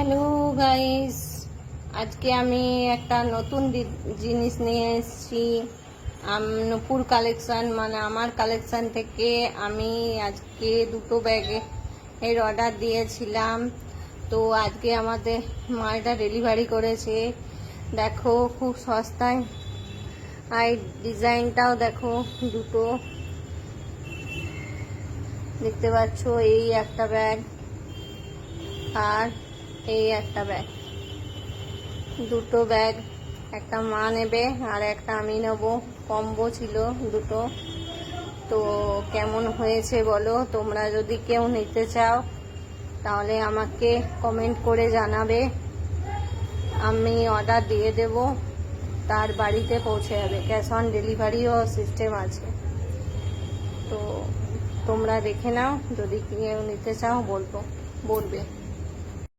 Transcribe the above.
Hello guys, আজকে আমি একটা নতুন জিনিস নিয়ে এসেছি। নূপুর কালেকশন, মানে আমার কালেকশন থেকে আমি আজকে দুটো ব্যাগের অর্ডার দিয়েছিলাম। তো আজকে আমাদের মালটা ডেলিভারি করেছে। দেখো খুব সস্তায়, আর ডিজাইনটাও দেখো, দুটো দেখতে পাচ্ছ। এই একটা ব্যাগ আর এই একটা ব্যাগ, দুটো ব্যাগ। একটা মা নেবে আর একটা আমি নেব, কম্বো ছিল দুটো। তো কেমন হয়েছে বলো, তোমরা যদি কেউ নিতে চাও তাহলে আমাকে কমেন্ট করে জানাবে, আমি অর্ডার দিয়ে দেব, তার বাড়িতে পৌঁছে যাবে। ক্যাশ অন ডেলিভারিও সিস্টেম আছে। তো তোমরা দেখে নাও, যদি কেউ নিতে চাও বলবে।